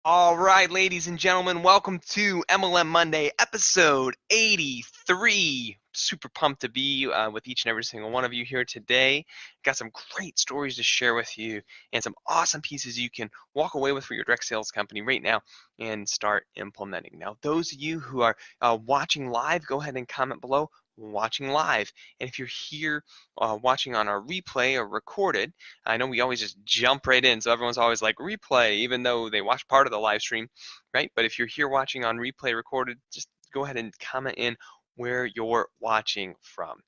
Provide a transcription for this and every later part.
All right, ladies and gentlemen, welcome to MLM Monday, episode 83. Super pumped to be with each and every single one of you here today. Got some great stories to share with you and some awesome pieces you can walk away with for your direct sales company right now and start implementing. Now, those of you who are watching live, go ahead and comment below. Watching live. And if you're here watching on our replay or recorded, I know we always just jump right in, so everyone's always like replay, even though they watch part of the live stream, right? But if you're here watching on replay recorded, just go ahead and comment in where you're watching from.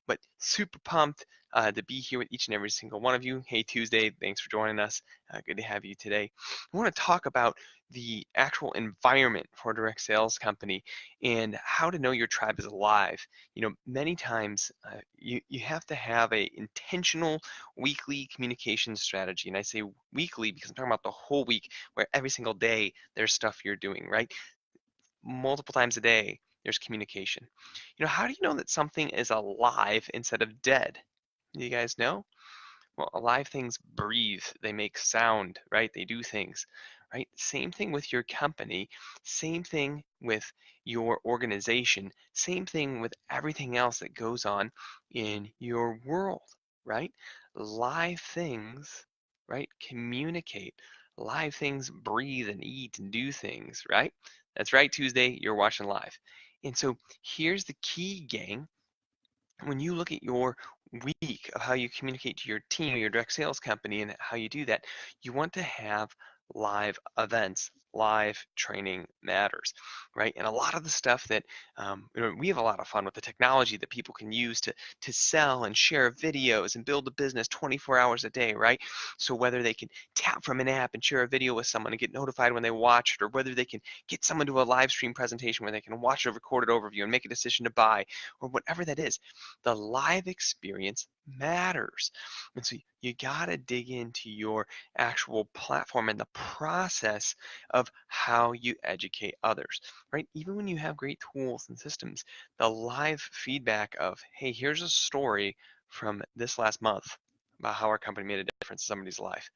But super pumped to be here with each and every single one of you. Hey, Tuesday, thanks for joining us. Good to have you today. I want to talk about the actual environment for a direct sales company and how to know your tribe is alive. Many times you have to have a intentional weekly communication strategy. And I say weekly because I'm talking about the whole week where every single day there's stuff you're doing, right? Multiple times a day, there's communication. How do you know that something is alive instead of dead? Do you guys know? Well, alive things breathe, they make sound, right? They do things, right? Same thing with your company, same thing with your organization, same thing with everything else that goes on in your world, right? Live things, right, communicate. Live things breathe and eat and do things, right? That's right, Tuesday, you're watching live. And so here's the key, gang. When you look at your week of how you communicate to your team, your direct sales company, and how you do that, you want to have live events. Live training matters, right? And a lot of the stuff that we have a lot of fun with the technology that people can use to sell and share videos and build a business 24 hours a day, right? So whether they can tap from an app and share a video with someone and get notified when they watch it, or whether they can get someone to a live stream presentation where they can watch a recorded overview and make a decision to buy, or whatever that is, the live experience matters. And so you got to dig into your actual platform and the process of how you educate others, right? Even when you have great tools and systems, the live feedback of, hey, here's a story from this last month about how our company made a difference in somebody's life.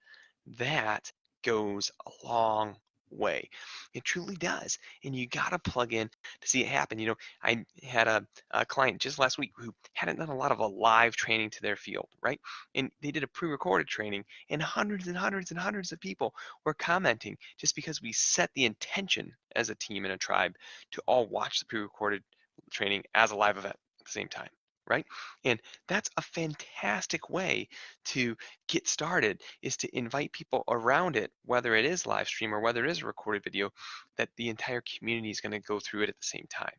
That goes a long way. It truly does. And you got to plug in to see it happen. I had a client just last week who hadn't done a lot of a live training to their field, right? And they did a pre-recorded training, and hundreds and hundreds and hundreds of people were commenting just because we set the intention as a team and a tribe to all watch the pre-recorded training as a live event at the same time, right? And that's a fantastic way to get started, is to invite people around it, whether it is live stream or whether it is a recorded video, that the entire community is going to go through it at the same time.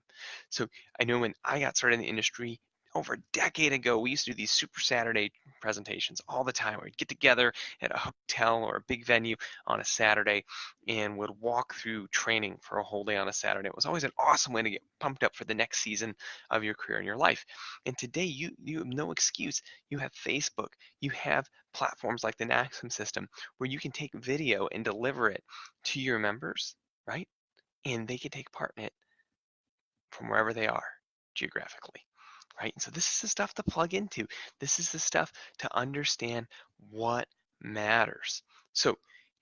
So I know when I got started in the industry over a decade ago, we used to do these Super Saturday presentations all the time. We'd get together at a hotel or a big venue on a Saturday and would walk through training for a whole day on a Saturday. It was always an awesome way to get pumped up for the next season of your career and your life. And today you have no excuse. You have Facebook, you have platforms like the NaXum system where you can take video and deliver it to your members, right? And they can take part in it from wherever they are geographically, right? And so this is the stuff to plug into. This is the stuff to understand what matters. So a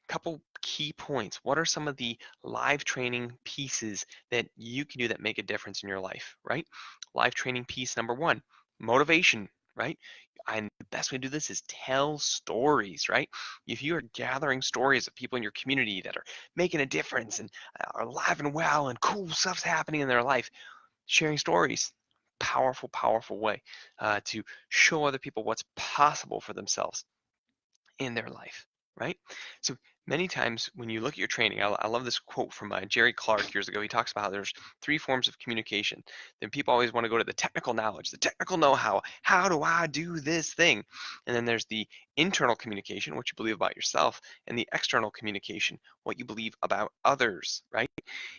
couple key points. What are some of the live training pieces that you can do that make a difference in your life, right? Live training piece number one, motivation, right? And the best way to do this is tell stories, right? If you are gathering stories of people in your community that are making a difference and are alive and well and cool stuff's happening in their life, sharing stories, powerful, powerful way to show other people what's possible for themselves in their life, right? So many times when you look at your training, I love this quote from Jerry Clark years ago. He talks about how there's three forms of communication. Then people always want to go to the technical knowledge, the technical know-how. How do I do this thing? And then there's the internal communication, what you believe about yourself, and the external communication, what you believe about others, right?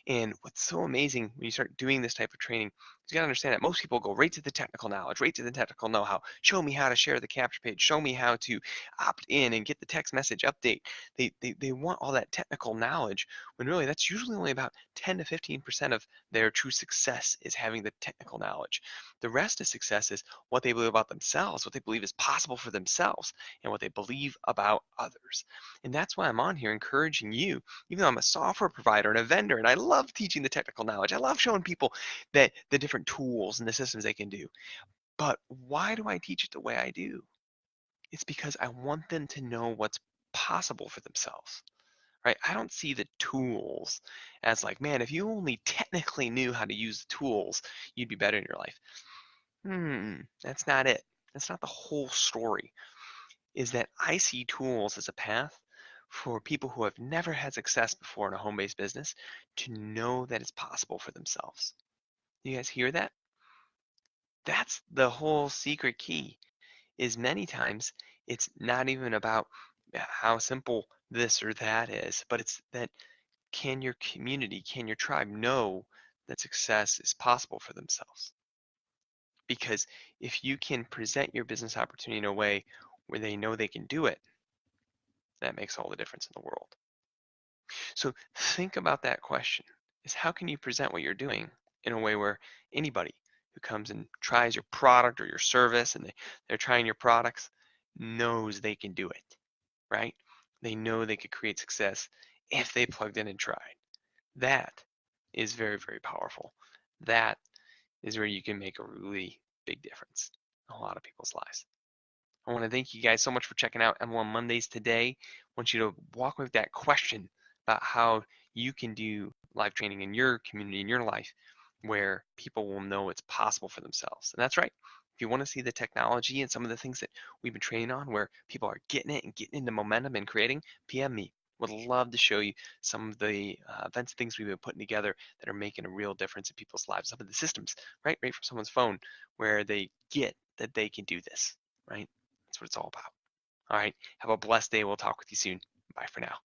And what's so amazing when you start doing this type of training, you got to understand that most people go right to the technical knowledge, right to the technical know-how. Show me how to share the capture page. Show me how to opt in and get the text message update. They want all that technical knowledge when really that's usually only about 10 to 15% of their true success is having the technical knowledge. The rest of success is what they believe about themselves, what they believe is possible for themselves, and what they believe about others. And that's why I'm on here encouraging you, even though I'm a software provider and a vendor, and I love teaching the technical knowledge. I love showing people that the different tools and the systems they can do. But why do I teach it the way I do? It's because I want them to know what's possible for themselves. Right? I don't see the tools as like, man, if you only technically knew how to use the tools, you'd be better in your life. That's not it. That's not the whole story. Is that I see tools as a path for people who have never had success before in a home-based business to know that it's possible for themselves. You guys hear that? That's the whole secret key. Is many times it's not even about how simple this or that is, but it's that can your community, can your tribe know that success is possible for themselves? Because if you can present your business opportunity in a way where they know they can do it, that makes all the difference in the world. So think about that question is how can you present what you're doing in a way where anybody who comes and tries your product or your service and they're trying your products knows they can do it, right? They know they could create success if they plugged in and tried. That is very, very powerful. That is where you can make a really big difference in a lot of people's lives. I want to thank you guys so much for checking out MLM Mondays today. I want you to walk with that question about how you can do live training in your community, in your life, where people will know it's possible for themselves. And that's right. If you want to see the technology and some of the things that we've been training on where people are getting it and getting into momentum and creating, PM me. Would love to show you some of the events, things we've been putting together that are making a real difference in people's lives. Some of the systems, right from someone's phone, where they get that they can do this, right? That's what it's all about. All right. Have a blessed day. We'll talk with you soon. Bye for now.